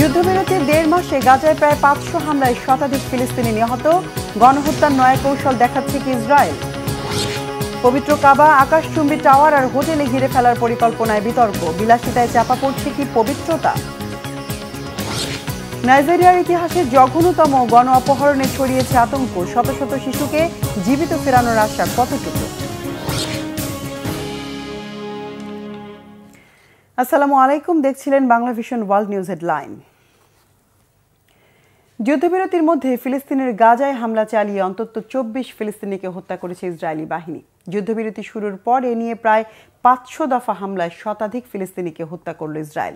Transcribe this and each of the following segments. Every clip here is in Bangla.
যুদ্ধবিরতির ১.৫ মাসে গাজায় প্রায় ৫০০ হামলায় শতাধিক ফিলিস্তিনি নিহত, গণহত্যার নয়া কৌশল দেখাচ্ছে কি ইসরায়েল। পবিত্র কাবা, আকাশচুম্বী টাওয়ার আর হোটেলে ঘিরে ফেলার পরিকল্পনায় বিতর্ক, বিলাসিতায় চাপা পড়ছে কি পবিত্রতা। নাইজেরিয়ার ইতিহাসে জঘন্যতম গণ অপহরণে ছড়িয়েছে আতঙ্ক, শত শত শিশুকে জীবিত ফেরানোর আশা কতটুকু। আসসালামু আলাইকুম, দেখছিলেন Bangla vision world news headline. যুদ্ধবিরতির মধ্যে ফিলিস্তিনের গাজায় হামলা চালিয়ে অন্তত ২৪ ফিলিস্তিনিকে হত্যা করেছে ইসরায়েলি বাহিনী। যুদ্ধবিরতি শুরুর পর এ নিয়ে প্রায় ৫০০ দফা হামলায় শতাধিক ফিলিস্তিনিকে হত্যা করল ইসরায়েল।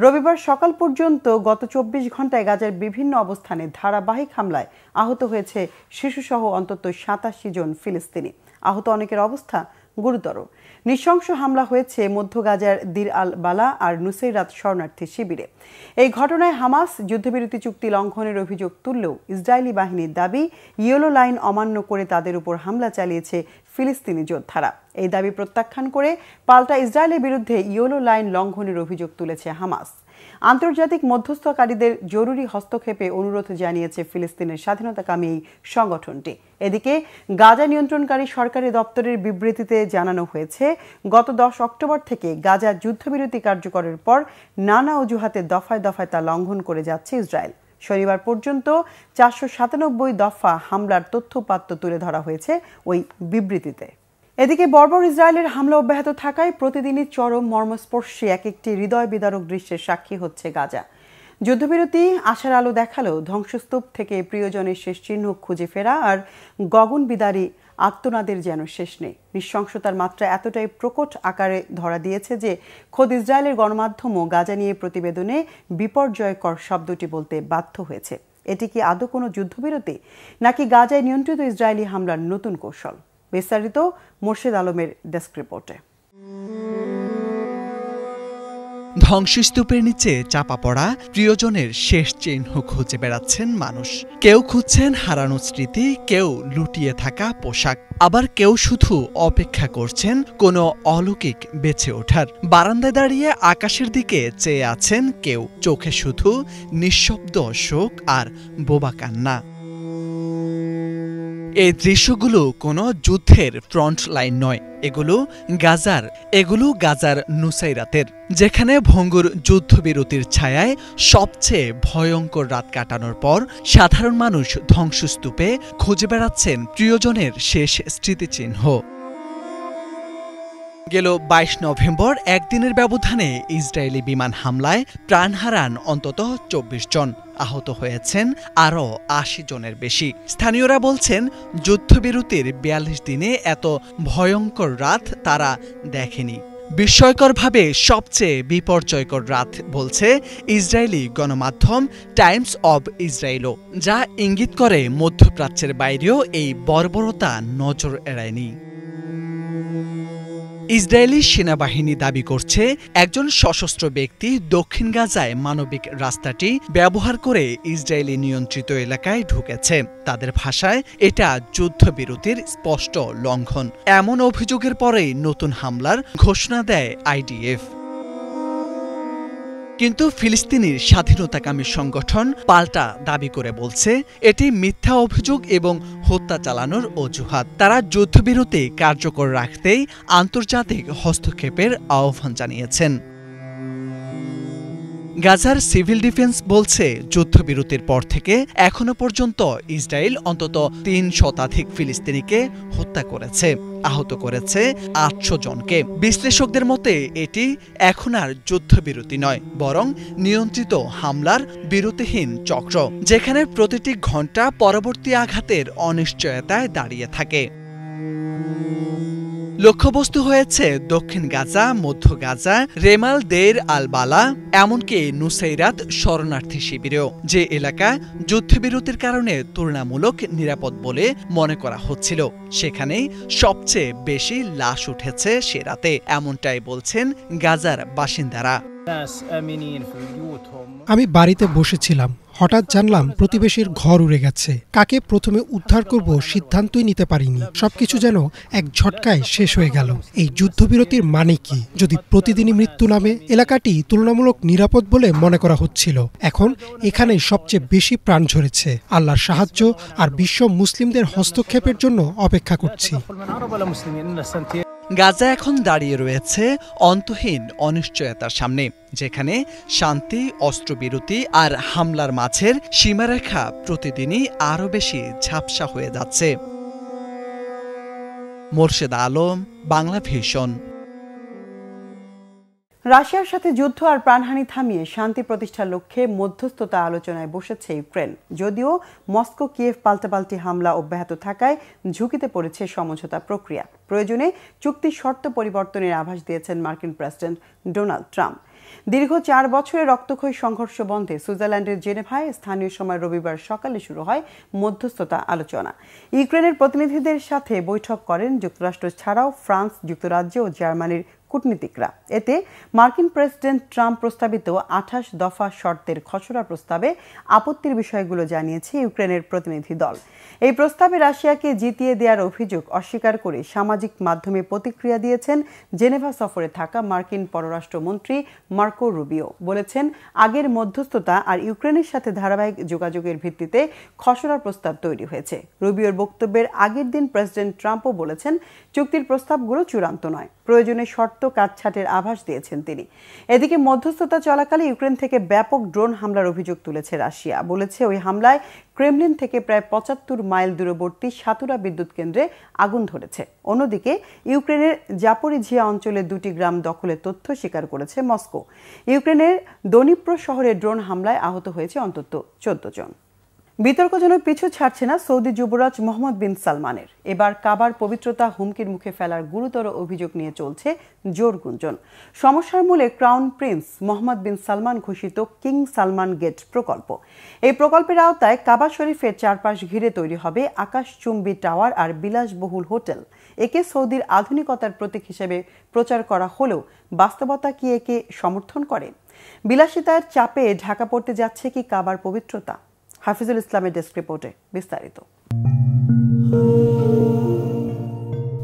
রবিবার সকাল পর্যন্ত গত ২৪ ঘন্টায় গাজার বিভিন্ন অবস্থানে ধারাবাহিক হামলায় আহত হয়েছে শিশুসহ অন্তত ৮৭ জন ফিলিস্তিনি। আহত অনেকের অবস্থা গুরুতর। নৃশংস হামলা হয়েছে মধ্য গাজার দির আল বালা আর নুসেইরাত শরণার্থী শিবিরে। এই ঘটনায় হামাস যুদ্ধবিরতি চুক্তি লঙ্ঘনের অভিযোগ তুললেও ইসরায়েলি বাহিনীর দাবি, ইয়েলো লাইন অমান্য করে তাদের উপর হামলা চালিয়েছে ফিলিস্তিনি যোদ্ধারা। এই দাবি প্রত্যাখ্যান করে পাল্টা ইসরায়েলের বিরুদ্ধে ইয়েলো লাইন লঙ্ঘনের অভিযোগ তুলেছে হামাস। আন্তর্জাতিক মধ্যস্থকারীদের জরুরি হস্তক্ষেপে অনুরোধ জানিয়েছে ফিলিস্তিনের স্বাধীনতাকামী এই সংগঠনটি। এদিকে গাজা নিয়ন্ত্রণকারী সরকারি দপ্তরের বিবৃতিতে জানানো হয়েছে, গত ১০ অক্টোবর থেকে গাজা যুদ্ধবিরতি কার্যকরের পর নানা অজুহাতে দফায় দফায় তা লঙ্ঘন করে যাচ্ছে ইসরায়েল। শনিবার পর্যন্ত ৪৯৭ দফা হামলার তথ্যপাত্র তুলে ধরা হয়েছে ওই বিবৃতিতে। এদিকে বর্বর ইসরায়েলের হামলা অব্যাহত থাকায় প্রতিদিনই চরম মর্মস্পর্শী এক একটি হৃদয় বিদারক দৃশ্যের সাক্ষী হচ্ছে গাজা। যুদ্ধবিরতি আশার আলো দেখালেও ধ্বংসস্তূপ থেকে প্রিয়জনের শেষ চিহ্ন খুঁজে ফেরা আর গগনবিদারী আত্মনাদের যেন শেষ নেই। নৃশংসতার মাত্রা এতটাই প্রকট আকারে ধরা দিয়েছে যে খোদ ইসরায়েলের গণমাধ্যমও গাজা নিয়ে প্রতিবেদনে বিপর্যয়কর শব্দটি বলতে বাধ্য হয়েছে। এটি কি আদৌ কোনো যুদ্ধবিরতি, নাকি গাজায় নিয়ন্ত্রিত ইসরায়েলি হামলার নতুন কৌশল? বিস্তারিত মোর্শেদ আলমের ডেস্ক রিপোর্টে। ধ্বংসস্তূপের নিচে চাপা পড়া প্রিয়জনের শেষ চিহ্ন খুঁজে বেড়াচ্ছেন মানুষ। কেউ খুঁজছেন হারানো স্মৃতি, কেউ লুটিয়ে থাকা পোশাক, আবার কেউ শুধু অপেক্ষা করছেন কোনো অলৌকিক বেঁচে ওঠার। বারান্দায় দাঁড়িয়ে আকাশের দিকে চেয়ে আছেন কেউ, চোখে শুধু নিঃশব্দ শোক আর বোবা কান্না। এই দৃশ্যগুলো কোনো যুদ্ধের ফ্রন্ট লাইন নয়, এগুলো গাজার নুসাইরাতের, যেখানে ভঙ্গুর যুদ্ধবিরতির ছায়ায় সবচেয়ে ভয়ঙ্কর রাত কাটানোর পর সাধারণ মানুষ ধ্বংসস্তূপে খুঁজে বেড়াচ্ছেন প্রিয়জনের শেষ স্মৃতিচিহ্ন। গেল ২২ নভেম্বর একদিনের ব্যবধানে ইসরায়েলি বিমান হামলায় প্রাণ হারান অন্তত ২৪ জন, আহত হয়েছেন আরও ৮০ জনের বেশি। স্থানীয়রা বলছেন, যুদ্ধবিরতির ৪২ দিনে এত ভয়ঙ্কর রাত তারা দেখেনি। বিস্ময়করভাবে সবচেয়ে বিপর্যয়কর রাত বলছে ইসরায়েলি গণমাধ্যম টাইমস অব ইসরায়েলও, যা ইঙ্গিত করে মধ্যপ্রাচ্যের বাইরেও এই বর্বরতা নজর এড়ায়নি। ইসরায়েলি সেনাবাহিনী দাবি করছে, একজন সশস্ত্র ব্যক্তি দক্ষিণ গাজায় মানবিক রাস্তাটি ব্যবহার করে ইসরায়েলি নিয়ন্ত্রিত এলাকায় ঢুকেছে। তাদের ভাষায় এটা যুদ্ধবিরতির স্পষ্ট লঙ্ঘন। এমন অভিযোগের পরেই নতুন হামলার ঘোষণা দেয় আইডিএফ। কিন্তু ফিলিস্তিনির স্বাধীনতাকামী সংগঠন পাল্টা দাবি করে বলছে, এটি মিথ্যা অভিযোগ এবং হত্যা চালানোর অজুহাত। তারা যুদ্ধবিরতি কার্যকর রাখতেই আন্তর্জাতিক হস্তক্ষেপের আহ্বান জানিয়েছেন। গাজার সিভিল ডিফেন্স বলছে, যুদ্ধবিরতির পর থেকে এখনো পর্যন্ত ইসরায়েল অন্তত ৩ শতাধিক ফিলিস্তিনিকে হত্যা করেছে, আহত করেছে ৮০০ জনকে। বিশ্লেষকদের মতে এটি এখন আর যুদ্ধবিরতি নয়, বরং নিয়ন্ত্রিত হামলার বিরতিহীন চক্র, যেখানে প্রতিটি ঘণ্টা পরবর্তী আঘাতের অনিশ্চয়তায় দাঁড়িয়ে থাকে। লক্ষ্যবস্তু হয়েছে দক্ষিণ গাজা, মধ্য গাজা, রেমাল দের আল বালা, এমনকি নুসাইরাত শরণার্থী শিবিরেও, যে এলাকা যুদ্ধবিরতির কারণে তুলনামূলক নিরাপদ বলে মনে করা হচ্ছিল। সেখানেই সবচেয়ে বেশি লাশ উঠেছে সে রাতে, এমনটাই বলছেন গাজার বাসিন্দারা। আমি বাড়িতে বসেছিলাম, হঠাৎ জানলাম প্রতিবেশীর ঘর উড়ে গেছে। কাকে প্রথমে উদ্ধার করব সিদ্ধান্তই নিতে পারিনি। সবকিছু যেন এক ঝটকায় শেষ হয়ে গেল। এই যুদ্ধবিরতির মানে কি? যদি প্রতিদিনই মৃত্যু নামে? এলাকাটি তুলনামূলক নিরাপদ বলে মনে করা হচ্ছিল। এখন এখানেই সবচেয়ে বেশি প্রাণ ঝরেছে। আল্লাহর সাহায্য আর বিশ্ব মুসলিমদের হস্তক্ষেপের জন্য অপেক্ষা করছি। গাজা এখন দাঁড়িয়ে রয়েছে অন্তহীন অনিশ্চয়তার সামনে, যেখানে শান্তি, অস্ত্রবিরতি আর হামলার মাঝের সীমারেখা প্রতিদিনই আরও বেশি ঝাপসা হয়ে যাচ্ছে। মোর্শেদ আলম, বাংলা ভিশন। রাশিয়ার সাথে যুদ্ধ আর প্রাণহানি থামিয়ে শান্তি প্রতিষ্ঠার লক্ষ্যে মধ্যস্থতা আলোচনায় বসেছে ইউক্রেন। যদিও মস্কো কিয়েভ পাল্টাপাল্টি হামলা অব্যাহত থাকায় ঝুঁকিতে পড়েছে সমঝোতা প্রক্রিয়া। প্রয়োজনে চুক্তির শর্ত পরিবর্তনের আভাস দিয়েছেন মার্কিন প্রেসিডেন্ট ডোনাল্ড ট্রাম্প। দীর্ঘ 4 বছরের রক্তক্ষয়ী সংঘর্ষ বন্ধে সুইজারল্যান্ডের জেনেভায় স্থানীয় সময় রবিবার সকালে শুরু হয় মধ্যস্থতা আলোচনা। ইউক্রেনের প্রতিনিধিদের সাথে বৈঠক করেন যুক্তরাষ্ট্র ছাড়াও ফ্রান্স, যুক্তরাজ্য ও জার্মানির কূটনীতিকরা। এতে মার্কিন প্রেসিডেন্ট ট্রাম্প প্রস্তাবিত 28 দফা শর্তের খসড়া প্রস্তাবে আপত্তির বিষয়গুলো জানিয়েছে ইউক্রেনের প্রতিনিধি দল। এই প্রস্তাবে রাশিয়াকে জিতিয়ে দেওয়ার অভিযোগ অস্বীকার করে সামাজিক মাধ্যমে প্রতিক্রিয়া দিয়েছেন জেনেভা সফরে থাকা মার্কিন পররাষ্ট্রমন্ত্রী মার্কো রুবিও। বলেছেন, আগের মধ্যস্থতা আর ইউক্রেনের সাথে ধারাবাহিক যোগাযোগের ভিত্তিতে খসড়া প্রস্তাব তৈরি হয়েছে। রুবিওর বক্তব্যের আগের দিন প্রেসিডেন্ট ট্রাম্পও বলেছেন, চুক্তির প্রস্তাবগুলো চূড়ান্ত নয়, প্রয়োজনে শর্ত কাটছাঁটের আভাস দিয়েছেন তিনি। এদিকে মধ্যস্থতা চলাকালে ইউক্রেন থেকে ব্যাপক ড্রোন হামলার অভিযোগ তুলেছে রাশিয়া। বলেছে, ওই হামলায় ক্রেমলিন থেকে প্রায় 75 মাইল দূরবর্তী সাতুরা বিদ্যুৎ কেন্দ্রে আগুন ধরেছে। অন্যদিকে ইউক্রেনের জাপোরিঝিয়া অঞ্চলে 2টি গ্রাম দখলের তথ্য স্বীকার করেছে মস্কো। ইউক্রেনের দনিপ্র শহরে ড্রোন হামলায় আহত হয়েছে অন্তত 14 জন। বিতর্কজনক পিছু ছাড়ছে না সৌদি যুবরাজ মোহাম্মদ বিন সালমানের। এবার কাবার পবিত্রতা হুমকির মুখে ফেলার গুরুতর অভিযোগ নিয়ে চলছে জোর গুঞ্জন। সমস্যার মূলে ক্রাউন প্রিন্স মোহাম্মদ বিন সালমান ঘোষিত কিং সালমান গেট প্রকল্প। এই প্রকল্পের আওতায় কাবা শরীফের চারপাশ ঘিরে তৈরি হবে আকাশচুম্বী টাওয়ার আর বিলাসবহুল হোটেল। একে সৌদির আধুনিকতার প্রতীক হিসেবে প্রচার করা হলেও বাস্তবতা কি একে সমর্থন করে? বিলাসিতার চাপে ঢাকা পড়তে যাচ্ছে কি কাবার পবিত্রতা? হাফিজুল ইসলামের ডেস্ক রিপোর্টে বিস্তারিত।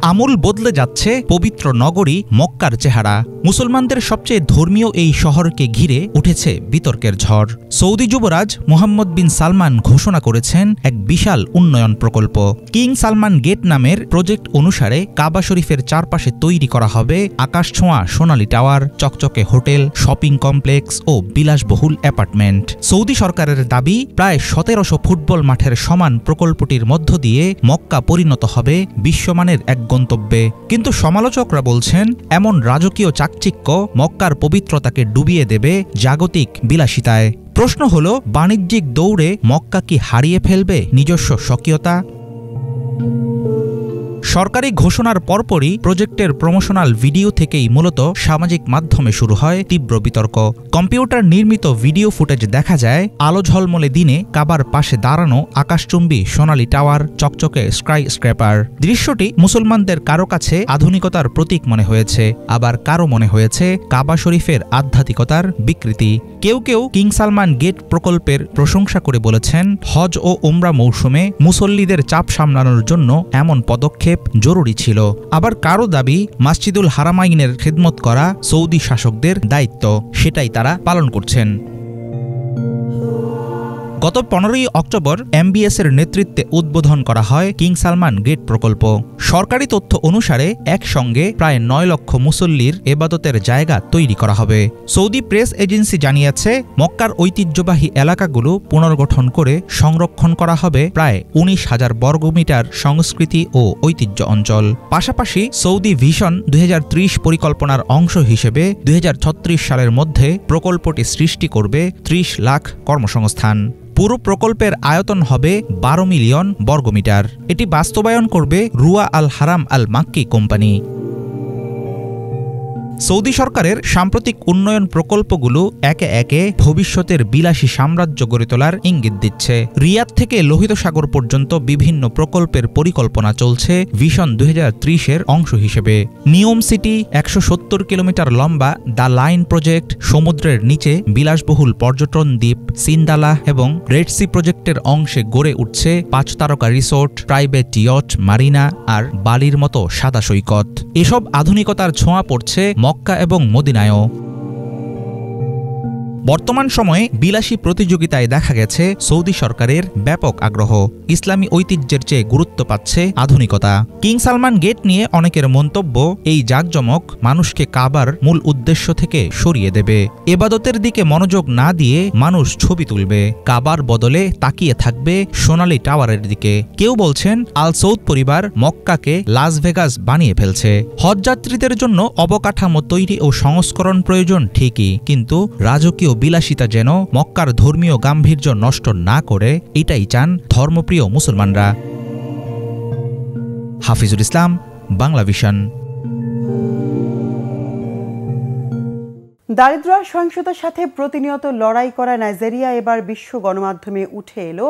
আমূল বদলে যাচ্ছে পবিত্র নগরী মক্কার চেহারা। মুসলমানদের সবচেয়ে ধর্মীয় এই শহরকে ঘিরে উঠেছে বিতর্কের ঝড়। সৌদি যুবরাজ মোহাম্মদ বিন সালমান ঘোষণা করেছেন এক বিশাল উন্নয়ন প্রকল্প। কিং সালমান গেট নামের প্রজেক্ট অনুসারে কাবা শরীফের চারপাশে তৈরি করা হবে আকাশছোঁয়া সোনালী টাওয়ার, চকচকে হোটেল, শপিং কমপ্লেক্স ও বিলাসবহুল অ্যাপার্টমেন্ট। সৌদি সরকারের দাবি, প্রায় 1700 ফুটবল মাঠের সমান প্রকল্পটির মধ্য দিয়ে মক্কা পরিণত হবে বিশ্বমানের এক গন্তব্যে। কিন্তু সমালোচকরা বলছেন, এমন রাজকীয় চাকচিক্য মক্কার পবিত্রতাকে ডুবিয়ে দেবে জাগতিক বিলাসিতায়। প্রশ্ন হল, বাণিজ্যিক দৌড়ে মক্কা কি হারিয়ে ফেলবে নিজস্ব স্বকীয়তা? সরকারি ঘোষণার পরপরই প্রজেক্টের প্রমোশনাল ভিডিও থেকেই মূলত সামাজিক মাধ্যমে শুরু হয় তীব্র বিতর্ক। কম্পিউটার নির্মিত ভিডিও ফুটেজ দেখা যায় আলো ঝলমলে দিনে কাবার পাশে দাঁড়ানো আকাশচুম্বী সোনালী টাওয়ার, চকচকে স্কাই স্ক্র্যাপার। দৃশ্যটি মুসলমানদের কারো কাছে আধুনিকতার প্রতীক মনে হয়েছে, আবার কারো মনে হয়েছে কাবা শরীফের আধ্যাত্মিকতার বিকৃতি। কেউ কেউ কিং সালমান গেট প্রকল্পের প্রশংসা করে বলেছেন, হজ ও উমরা মৌসুমে মুসল্লিদের চাপ সামলানোর জন্য এমন পদক্ষেপ জরুরি ছিল। আবার কারো দাবি, মসজিদুল হারামাইনের খিদমত করা সৌদি শাসকদের দায়িত্ব, সেটাই তারা পালন করছেন। গত 15ই অক্টোবর MBS এর নেতৃত্বে উদ্বোধন করা হয় কিং সালমান গেট প্রকল্প। সরকারি তথ্য অনুসারে একসঙ্গে প্রায় 9 লক্ষ মুসল্লির এবাদতের জায়গা তৈরি করা হবে। সৌদি প্রেস এজেন্সি জানিয়েছে, মক্কার ঐতিহ্যবাহী এলাকাগুলো পুনর্গঠন করে সংরক্ষণ করা হবে প্রায় 19,000 বর্গমিটার সংস্কৃতি ও ঐতিহ্য অঞ্চল। পাশাপাশি সৌদি ভিশন 2030 পরিকল্পনার অংশ হিসেবে 2036 সালের মধ্যে প্রকল্পটি সৃষ্টি করবে 30 লাখ কর্মসংস্থান। পুরো প্রকল্পের আয়তন হবে 12 মিলিয়ন বর্গমিটার। এটি বাস্তবায়ন করবে রুয়া আল হারাম আল মাক্কি কোম্পানি। সৌদি সরকারের সাম্প্রতিক উন্নয়ন প্রকল্পগুলো একে একে ভবিষ্যতের বিলাসী সাম্রাজ্য গড়ে তোলার ইঙ্গিত দিচ্ছে। রিয়াদ থেকে লোহিত সাগর পর্যন্ত বিভিন্ন প্রকল্পের পরিকল্পনা চলছে ভিশন 2030-এর অংশ হিসেবে। নিয়ম সিটি, 170 কিলোমিটার লম্বা দ্য লাইন প্রজেক্ট, সমুদ্রের নিচে বিলাসবহুল পর্যটন দ্বীপ সিন্দালা এবং রেড সি প্রজেক্টের অংশে গড়ে উঠছে 5 তারকা রিসোর্ট, প্রাইভেট ইয়ট, মারিনা আর বালির মতো সাদা সৈকত। এসব আধুনিকতার ছোঁয়া পড়ছে মক্কা এবং মদিনায়ও। বর্তমান সময়ে বিলাসী প্রতিযোগিতায় দেখা গেছে সৌদি সরকারের ব্যাপক আগ্রহ। ইসলামী ঐতিহ্যের চেয়ে গুরুত্ব পাচ্ছে আধুনিকতা। কিং সালমান গেট নিয়ে অনেকের মন্তব্য, এই জাঁকজমক মানুষকে কাবার মূল উদ্দেশ্য থেকে সরিয়ে দেবে। ইবাদতের দিকে মনোযোগ না দিয়ে মানুষ ছবি তুলবে, কাবার বদলে তাকিয়ে থাকবে সোনালী টাওয়ারের দিকে। কেউ বলছেন আল সৌদ পরিবার মক্কাকে লাস ভেগাস বানিয়ে ফেলছে। হজযাত্রীদের জন্য অবকাঠামো তৈরি ও সংস্করণ প্রয়োজন ঠিকই, কিন্তু রাজকীয় বিলাসিতা যেন মক্কার ধর্মীয় গাম্ভীর্য নষ্ট না করে, এটাই চান ধর্মপ্রিয় মুসলমানরা। হাফিজুল ইসলাম, বাংলা ভিশন। দারিদ্র্য আর সহিংসতার সাথে প্রতিনিয়ত লড়াই করা নাইজেরিয়া এবার বিশ্ব গণমাধ্যমে উঠে এলো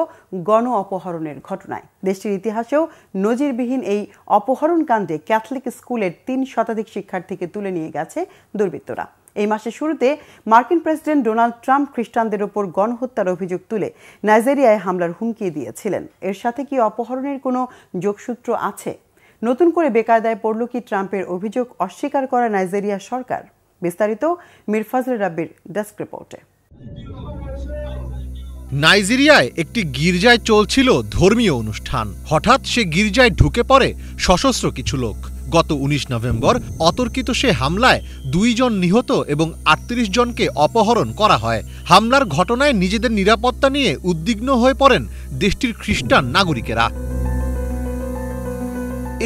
গণ অপহরণের ঘটনায়। দেশটির ইতিহাসেও নজিরবিহীন এই অপহরণ কাণ্ডে ক্যাথলিক স্কুলের 3 শতাধিক শিক্ষার্থীকে তুলে নিয়ে গেছে দুর্বৃত্তরা। এই মাসের শুরুতে মার্কিন প্রেসিডেন্ট ডোনাল্ড ট্রাম্প খ্রিস্টানদের ওপর গণহত্যার অভিযোগ তুলে নাইজেরিয়ায় হামলার হুমকি দিয়েছিলেন। এর সাথে কি অপহরণের কোনো যোগসূত্র আছে? নতুন করে বেকায়দায় পড়ল কি ট্রাম্পের অভিযোগ অস্বীকার করা নাইজেরিয়া সরকার? বিস্তারিত মীর ফজল রাব্বির ডেস্ক রিপোর্টে। নাইজেরিয়ায় একটি গির্জায় চলছিল ধর্মীয় অনুষ্ঠান। হঠাৎ সে গির্জায় ঢুকে পড়ে সশস্ত্র কিছু লোক। গত 19 নভেম্বর অতর্কিত সে হামলায় 2 জন নিহত এবং 38 জনকে অপহরণ করা হয়। হামলার ঘটনায় নিজেদের নিরাপত্তা নিয়ে উদ্বিগ্ন হয়ে পড়েন দেশটির খ্রিস্টান নাগরিকেরা।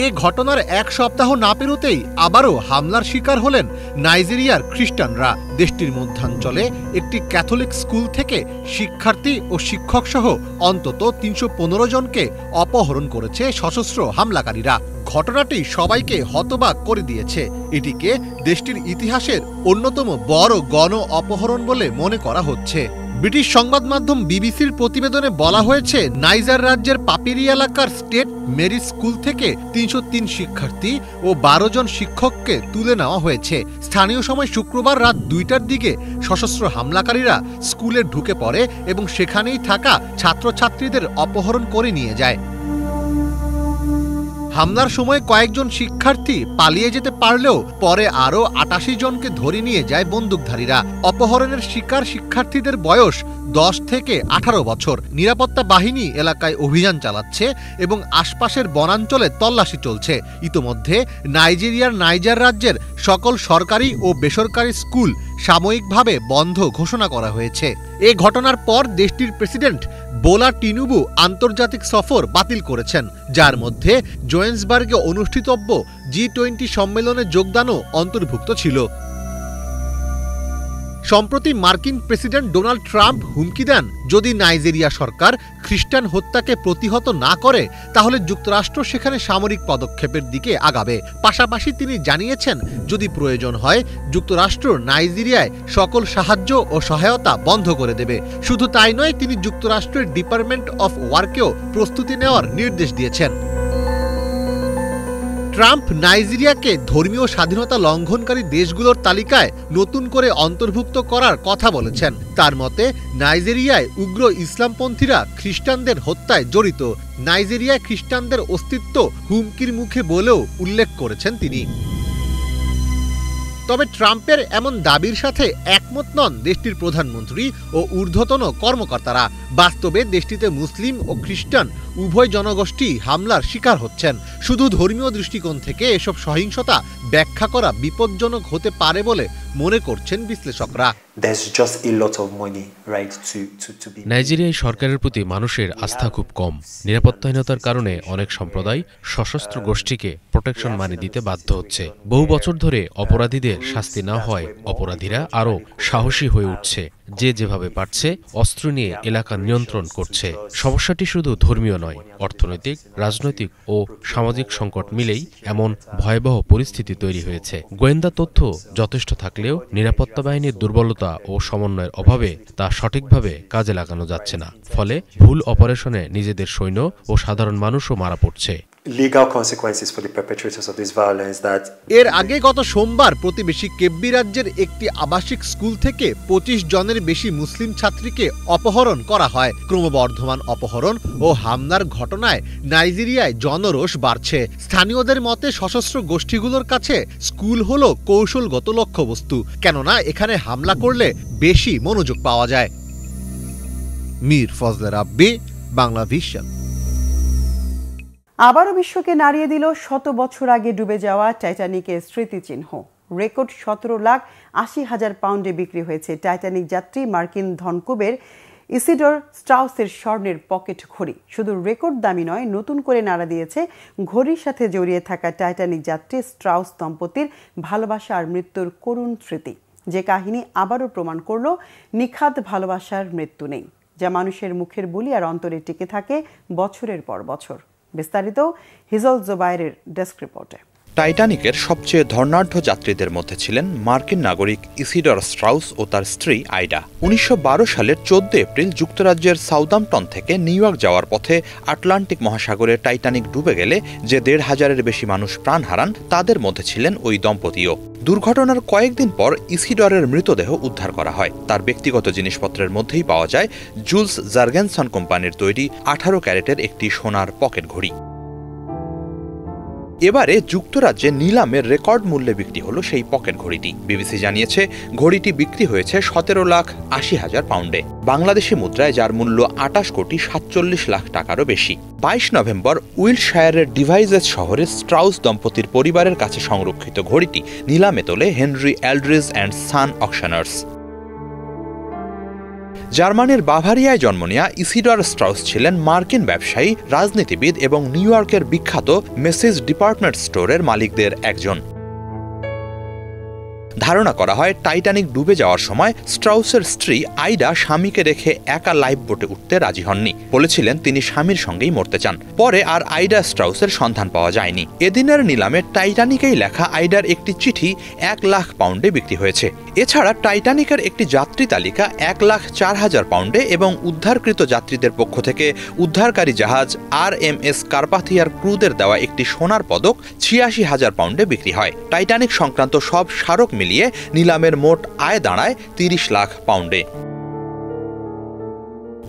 এ ঘটনার 1 সপ্তাহ না পেরোতেই আবারও হামলার শিকার হলেন নাইজেরিয়ার খ্রিস্টানরা। দেশটির মধ্যাঞ্চলে একটি ক্যাথলিক স্কুল থেকে শিক্ষার্থী ও শিক্ষক সহ অন্তত 315 জনকে অপহরণ করেছে সশস্ত্র হামলাকারীরা। ঘটনাটি সবাইকে হতবাক করে দিয়েছে। এটিকে দেশটির ইতিহাসের অন্যতম বড় গণ অপহরণ বলে মনে করা হচ্ছে। ব্রিটিশ সংবাদ মাধ্যম বিবিসির প্রতিবেদনে বলা হয়েছে, নাইজার রাজ্যের পাপিরি এলাকার স্টেট মেরি স্কুল থেকে 303 শিক্ষার্থী ও 12 জন শিক্ষককে তুলে নেওয়া হয়েছে। স্থানীয় সময় শুক্রবার রাত 2টার দিকে সশস্ত্র হামলাকারীরা স্কুলে ঢুকে পড়ে এবং সেখানেই থাকা ছাত্রছাত্রীদের অপহরণ করে নিয়ে যায়। হামলার সময় কয়েকজন শিক্ষার্থী পালিয়ে যেতে পারলেও পরে আরও 88 জনকে ধরে নিয়ে যায় বন্দুকধারীরা। অপহরণের শিকার শিক্ষার্থীদের বয়স 10 থেকে 18 বছর। নিরাপত্তা বাহিনী এলাকায় অভিযান চালাচ্ছে এবং আশপাশের বনাঞ্চলে তল্লাশি চলছে। ইতোমধ্যে নাইজেরিয়ার নাইজার রাজ্যের সকল সরকারি ও বেসরকারি স্কুল সাময়িকভাবে বন্ধ ঘোষণা করা হয়েছে। এ ঘটনার পর দেশটির প্রেসিডেন্ট বোলা টিনুবু আন্তর্জাতিক সফর বাতিল করেছেন, যার মধ্যে জোহেন্সবার্গে অনুষ্ঠিতব্য G20 সম্মেলনে যোগদানও অন্তর্ভুক্ত ছিল। সম্প্রতি মার্কিন প্রেসিডেন্ট ডোনাল্ড ট্রাম্প হুমকি দেন, যদি নাইজেরিয়া সরকার খ্রিস্টান হত্যাকে প্রতিহত না করে তাহলে যুক্তরাষ্ট্র সেখানে সামরিক পদক্ষেপের দিকে আগাবে। পাশাপাশি তিনি জানিয়েছেন, যদি প্রয়োজন হয় যুক্তরাষ্ট্র নাইজেরিয়ায় সকল সাহায্য ও সহায়তা বন্ধ করে দেবে। শুধু তাই নয়, তিনি যুক্তরাষ্ট্রের ডিপার্টমেন্ট অফ ওয়ার্কেও প্রস্তুতি নেওয়ার নির্দেশ দিয়েছেন। ট্রাম্প নাইজেরিয়াকে ধর্মীয় স্বাধীনতা লঙ্ঘনকারী দেশগুলোর তালিকায় নতুন করে অন্তর্ভুক্ত করার কথা বলেছেন। তার মতে, নাইজেরিয়ায় উগ্র ইসলামপন্থীরা খ্রিস্টানদের হত্যায় জড়িত। নাইজেরিয়ায় খ্রিস্টানদের অস্তিত্ব হুমকির মুখে বলেও উল্লেখ করেছেন তিনি। তবে ট্রাম্পের এমন দাবির সাথে একমত নন দেশটির প্রধানমন্ত্রী ও ঊর্ধ্বতন কর্মকর্তারা। বাস্তবে দেশটিতে মুসলিম ও খ্রিস্টান উভয় জনগোষ্ঠী হামলার শিকার হচ্ছেন। শুধু ধর্মীয় দৃষ্টিকোণ থেকে এসব সহিংসতা ব্যাখ্যা করা বিপজ্জনক হতে পারে বলে মনে করছেন বিশ্লেষকরা। নাইজেরিয়ায় সরকারের প্রতি মানুষের আস্থা খুব কম। নিরাপত্তাহীনতার কারণে অনেক সম্প্রদায় সশস্ত্র গোষ্ঠীকে প্রোটেকশন মানি দিতে বাধ্য হচ্ছে। বহু বছর ধরে অপরাধীদের শাস্তি না হয় অপরাধীরা আরও সাহসী হয়ে উঠছে, যে যেভাবে পারছে অস্ত্র নিয়ে এলাকা নিয়ন্ত্রণ করছে। সমস্যাটি শুধু ধর্মীয় নয়, অর্থনৈতিক, রাজনৈতিক ও সামাজিক সংকট মিলেই এমন ভয়াবহ পরিস্থিতি তৈরি হয়েছে। গোয়েন্দা তথ্য যথেষ্ট থাকলেও নিরাপত্তা বাহিনীর দুর্বলতা ও সমন্বয়ের অভাবে তা সঠিকভাবে কাজে লাগানো যাচ্ছে না। ফলে ভুল অপারেশনে নিজেদের সৈন্য ও সাধারণ মানুষও মারা পড়ছে। এর আগে গত সোমবার প্রতিবেশী কেব্বি রাজ্যের একটি আবাসিক স্কুল থেকে 25 জনের বেশি মুসলিম ছাত্রীকে অপহরণ করা হয়। ক্রমবর্ধমান অপহরণ ও হামলার ঘটনায় নাইজেরিয়ায় জনরোষ বাড়ছে। স্থানীয়দের মতে সশস্ত্র গোষ্ঠীগুলোর কাছে স্কুল হলো কৌশলগত লক্ষ্যবস্তু, কেননা এখানে হামলা করলে বেশি মনোযোগ পাওয়া যায়। মীর ফজলে রাব্বি, বাংলা ভিশন। আবারও বিশ্বকে নাড়িয়ে দিল 100 বছর আগে ডুবে যাওয়া টাইটানিকের স্মৃতিচিহ্ন। রেকর্ড 17,80,000 পাউন্ডে বিক্রি হয়েছে টাইটানিক যাত্রী মার্কিন ধনকুবের ইসিডর স্ট্রাউসের স্বর্ণের পকেট ঘড়ি। শুধু রেকর্ড দামি নয়, নতুন করে নাড়া দিয়েছে ঘড়ির সাথে জড়িয়ে থাকা টাইটানিক যাত্রী স্ট্রাউস দম্পতির ভালোবাসা আর মৃত্যুর করুণ স্মৃতি, যে কাহিনী আবারও প্রমাণ করল নিখাদ ভালোবাসার মৃত্যু নেই, যা মানুষের মুখের বুলি আর অন্তরে টিকে থাকে বছরের পর বছর। বিস্তারিত হিজল জোবায়েরের ডেস্ক রিপোর্টে। টাইটানিকের সবচেয়ে ধর্নাঢ্য যাত্রীদের মধ্যে ছিলেন মার্কিন নাগরিক ইসিডর স্ট্রাউস ও তার স্ত্রী আইডা। 1912 সালের 14 এপ্রিল যুক্তরাজ্যের সাউদাম্পটন থেকে নিউ ইয়র্ক যাওয়ার পথে আটলান্টিক মহাসাগরে টাইটানিক ডুবে গেলে যে 1,500-এর বেশি মানুষ প্রাণ হারান, তাদের মধ্যে ছিলেন ওই দম্পতিও। দুর্ঘটনার কয়েকদিন পর ইসিডরের মৃতদেহ উদ্ধার করা হয়। তার ব্যক্তিগত জিনিসপত্রের মধ্যেই পাওয়া যায় জুলস জার্গেনসন কোম্পানির তৈরি 18 ক্যারেটের একটি সোনার পকেট ঘড়ি। এবারে যুক্তরাজ্যে নিলামের রেকর্ড মূল্যে বিক্রি হলো সেই পকেট ঘড়িটি। বিবিসি জানিয়েছে ঘড়িটি বিক্রি হয়েছে 17,80,000 পাউন্ডে, বাংলাদেশি মুদ্রায় যার মূল্য 28,47 লাখ টাকারও বেশি। 22 নভেম্বর উইলশায়ারের ডিভাইজেস শহরে স্ট্রাউস দম্পতির পরিবারের কাছে সংরক্ষিত ঘড়িটি নিলামে তোলে হেনরি এলড্রিজ অ্যান্ড সান অকশনার্স। জার্মানির বাভারিয়ায় জন্ম নেয়া ইসিডর স্ট্রাউস ছিলেন মার্কিন ব্যবসায়ী, রাজনীতিবিদ এবং নিউ ইয়র্কের বিখ্যাত মেসিজ ডিপার্টমেন্ট স্টোরের মালিকদের একজন। ধারণা করা হয় টাইটানিক ডুবে যাওয়ার সময় স্ট্রাউসের স্ত্রী আইডা স্বামীকে রেখে একা লাইফ বোটে উঠতে রাজি হননি। বলেছিলেন তিনি স্বামীর সঙ্গেই মরতে চান। পরে আর আইডা স্ট্রাউসের সন্ধান পাওয়া যায়নি। এদিনের নিলামে টাইটানিকেই লেখা আইডার একটি চিঠি 1 লাখ পাউন্ডে বিক্রি হয়েছে। এছাড়া টাইটানিকের একটি যাত্রী তালিকা 1,04,000 পাউন্ডে এবং উদ্ধারকৃত যাত্রীদের পক্ষ থেকে উদ্ধারকারী জাহাজ RMS কার্পাথিয়ার ক্রুদের দেওয়া একটি সোনার পদক 86,000 পাউন্ডে বিক্রি হয়। টাইটানিক সংক্রান্ত সব স্মারক মিলিয়ে নিলামের মোট আয় দাঁড়ায় 30 লাখ পাউন্ডে।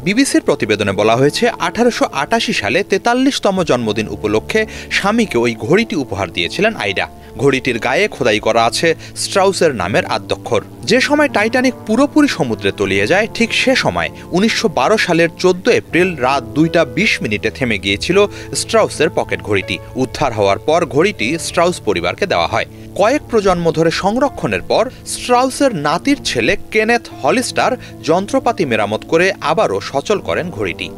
বিবিসির প্রতিবেদনে বলা হয়েছে 1888 সালে 43তম জন্মদিন উপলক্ষে স্বামীকে ওই ঘড়িটি উপহার দিয়েছিলেন আইডা। ঘড়িটির গায়ে খোদাই করা আছে স্ট্রাউসের নামের আদ্যক্ষর। যে সময় টাইটানিক পুরোপুরি সমুদ্রে তলিয়ে যায়, ঠিক সে সময় 1912 সালের 14 এপ্রিল রাত 2:20 থেমে গিয়েছিল স্ট্রাউসের পকেট ঘড়িটি। উদ্ধার হওয়ার পর ঘড়িটি স্ট্রাউস পরিবারকে দেওয়া হয়। কয়েক প্রজন্ম ধরে সংরক্ষণের পর স্ট্রাউসের নাতির ছেলে কেনেথ হলিস্টার যন্ত্রপাতি মেরামত করে আবারও সচল করেন ঘড়িটি।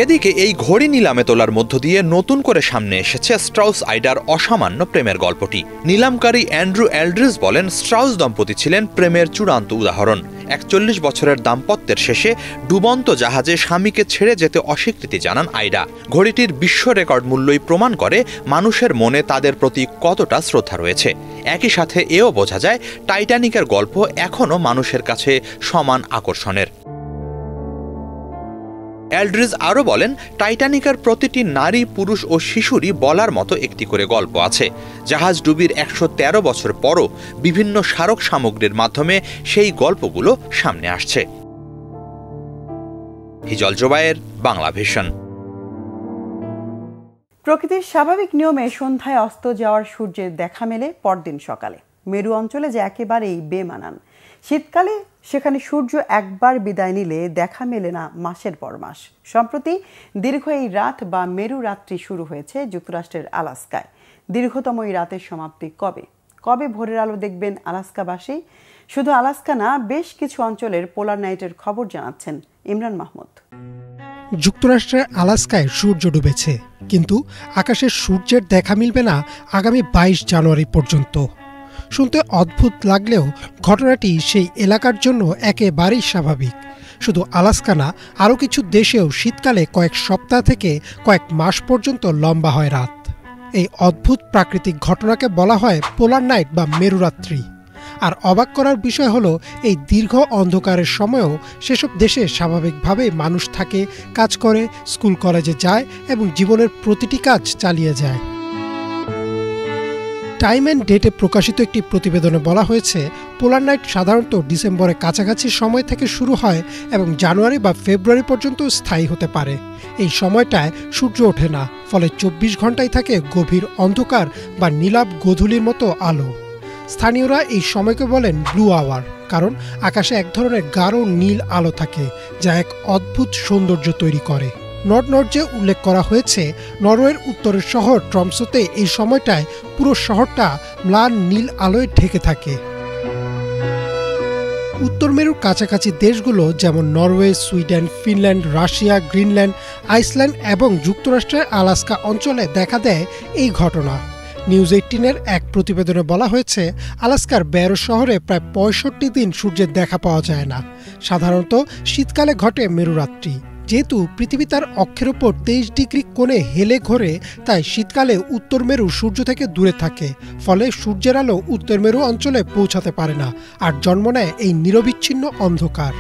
এদিকে এই ঘড়ি নিলামে তোলার মধ্য দিয়ে নতুন করে সামনে এসেছে স্ট্রাউস আইডার অসামান্য প্রেমের গল্পটি। নিলামকারী অ্যান্ড্রু এলড্রিজ বলেন, স্ট্রাউস দম্পতি ছিলেন প্রেমের চূড়ান্ত উদাহরণ। 41 বছরের দাম্পত্যের শেষে ডুবন্ত জাহাজে স্বামীকে ছেড়ে যেতে অস্বীকৃতি জানান আইডা। ঘড়িটির বিশ্ব রেকর্ড মূল্যই প্রমাণ করে মানুষের মনে তাদের প্রতি কতটা শ্রদ্ধা রয়েছে। একই সাথে এও বোঝা যায় টাইটানিকের গল্প এখনও মানুষের কাছে সমান আকর্ষণের। এলড্রিজ আরও বলেন, টাইটানিকের প্রতিটি নারী, পুরুষ ও শিশুরই বলার মতো একটি করে গল্প আছে। জাহাজ ডুবির 113 বছর পরও বিভিন্ন স্মারক সামগ্রীর মাধ্যমে সেই গল্পগুলো সামনে আসছে। হিজল জোবায়ের, বাংলা ভিশন। প্রকৃতির স্বাভাবিক নিয়মে সন্ধ্যায় অস্ত যাওয়ার সূর্যের দেখা মেলে পরদিন সকালে। মেরু অঞ্চলে যে একেবারেই বেমানান। শীতকালে সেখানে সূর্য একবার বিদায় নিলে দেখা মেলে না মাসের পর মাস। সম্প্রতি দীর্ঘ এই রাত বা মেরু রাত্রি শুরু হয়েছে যুক্তরাষ্ট্রের আলাস্কায়। দীর্ঘতম এই রাতের সমাপ্তি কবে? কবে ভোরের আলো দেখবেন আলাস্কাবাসী? শুধু আলাস্কা না, বেশ কিছু অঞ্চলের পোলার নাইটের খবর জানাচ্ছেন ইমরান মাহমুদ। যুক্তরাষ্ট্রের আলাস্কায় সূর্য ডুবেছে, কিন্তু আকাশের সূর্যের দেখা মিলবে না আগামী 22 জানুয়ারি পর্যন্ত। শুনতে অদ্ভুত লাগলেও ঘটনাটি সেই এলাকার জন্য একেবারেই স্বাভাবিক। শুধু আলাস্কা না, আরও কিছু দেশেও শীতকালে কয়েক সপ্তাহ থেকে কয়েক মাস পর্যন্ত লম্বা হয় রাত। এই অদ্ভুত প্রাকৃতিক ঘটনাকে বলা হয় পোলার নাইট বা মেরুরাত্রি। আর অবাক করার বিষয় হলো, এই দীর্ঘ অন্ধকারের সময়ও সেসব দেশে স্বাভাবিকভাবেই মানুষ থাকে, কাজ করে, স্কুল কলেজে যায় এবং জীবনের প্রতিটি কাজ চালিয়ে যায়। টাইম অ্যান্ড ডেটে প্রকাশিত একটি প্রতিবেদনে বলা হয়েছে, পোলার নাইট সাধারণত ডিসেম্বরের কাছাকাছি সময় থেকে শুরু হয় এবং জানুয়ারি বা ফেব্রুয়ারি পর্যন্ত স্থায়ী হতে পারে। এই সময়টায় সূর্য ওঠে না, ফলে 24 ঘন্টাই থাকে গভীর অন্ধকার বা নীলাভ গোধূলির মতো আলো। স্থানীয়রা এই সময়কে বলেন ব্লু আওয়ার, কারণ আকাশে এক ধরনের গাঢ় নীল আলো থাকে যা এক অদ্ভুত সৌন্দর্য তৈরি করে। নর্থনর্জে উল্লেখ করা হয়েছে, নরওয়ের উত্তরের শহর ট্রমসোতে এই সময়টায় পুরো শহরটা ম্লান নীল আলোয় ঢেকে থাকে। উত্তর মেরুর কাছাকাছি দেশগুলো যেমন Norway, Sweden, Finland, Russia, Greenland, Iceland এবং যুক্তরাষ্ট্রের আলাস্কা অঞ্চলে দেখা দেয় এই ঘটনা। নিউজ 18-এর এক প্রতিবেদনে বলা হয়েছে, আলাস্কার ব্যারো শহরে প্রায় 65 দিন সূর্যের দেখা পাওয়া যায় না। সাধারণত শীতকালে ঘটে মেরুরাত্রি। যেহেতু পৃথিবী তার অক্ষের ওপর 23 ডিগ্রি কোণে হেলে ঘোরে, তাই শীতকালে উত্তর মেরু সূর্য থেকে দূরে থাকে, ফলে সূর্যের আলো উত্তর মেরু অঞ্চলে পৌঁছাতে পারে না, আর জন্ম নেয় এই নিরবিচ্ছিন্ন অন্ধকার।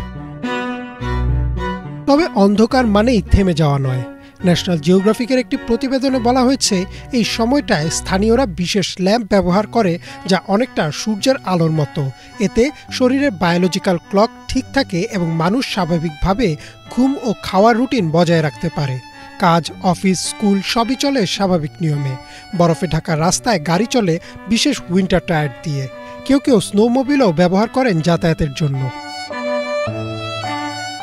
তবে অন্ধকার মানেই থেমে যাওয়া নয়। ন্যাশনাল জিওগ্রাফিকের একটি প্রতিবেদনে বলা হয়েছে, এই সময়টায় স্থানীয়রা বিশেষ ল্যাম্প ব্যবহার করে যা অনেকটা সূর্যের আলোর মতো। এতে শরীরের বায়োলজিক্যাল ক্লক ঠিক থাকে এবং মানুষ স্বাভাবিকভাবে ঘুম ও খাওয়ার রুটিন বজায় রাখতে পারে। কাজ, অফিস, স্কুল সবই চলে স্বাভাবিক নিয়মে। বরফে ঢাকা রাস্তায় গাড়ি চলে বিশেষ উইন্টার টায়ার দিয়ে। কেউ কেউ স্নোমোবিলও ব্যবহার করেন যাতায়াতের জন্য।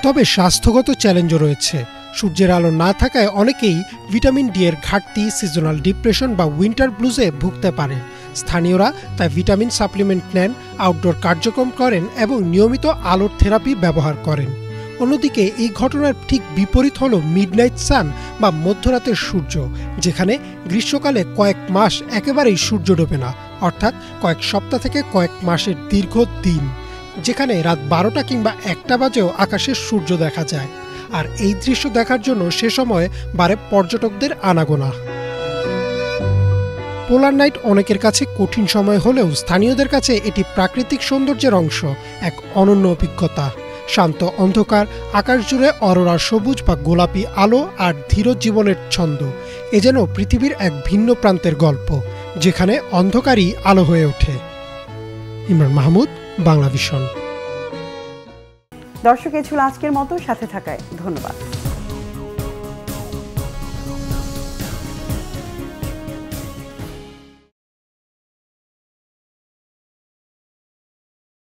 তবে স্বাস্থ্যগত চ্যালেঞ্জও রয়েছে। সূর্যের আলো না থাকায় অনেকেই ভিটামিন ডি এর ঘাটতি, সিজনাল ডিপ্রেশন বা উইন্টার ব্লুজে ভুগতে পারেন। স্থানীয়রা তাই ভিটামিন সাপ্লিমেন্ট নেন, আউটডোর কার্যক্রম করেন এবং নিয়মিত আলোর থেরাপি ব্যবহার করেন। অন্যদিকে এই ঘটনার ঠিক বিপরীত হল মিডনাইট সান বা মধ্যরাতের সূর্য, যেখানে গ্রীষ্মকালে কয়েক মাস একেবারেই সূর্য ডোবে না, অর্থাৎ কয়েক সপ্তাহ থেকে কয়েক মাসের দীর্ঘ দিন, যেখানে রাত 12টা কিংবা 1টা বাজেও আকাশে সূর্য দেখা যায়। আর এই দৃশ্য দেখার জন্য সে সময় বাড়ে পর্যটকদের আনাগোনা। পোলার নাইট অনেকের কাছে কঠিন সময় হলেও স্থানীয়দের কাছে এটি প্রাকৃতিক সৌন্দর্যের অংশ, এক অনন্য অভিজ্ঞতা। শান্ত অন্ধকার, আকাশ জুড়ে অরোরা সবুজ বা গোলাপি আলো আর ধীর জীবনের ছন্দ, এ যেন পৃথিবীর এক ভিন্ন প্রান্তের গল্প, যেখানে অন্ধকারই আলো হয়ে ওঠে। ইমরান মাহমুদ, বাংলা ভিশন। দর্শক, এ ছিল আজকের মতো। সাথে থাকায় ধন্যবাদ।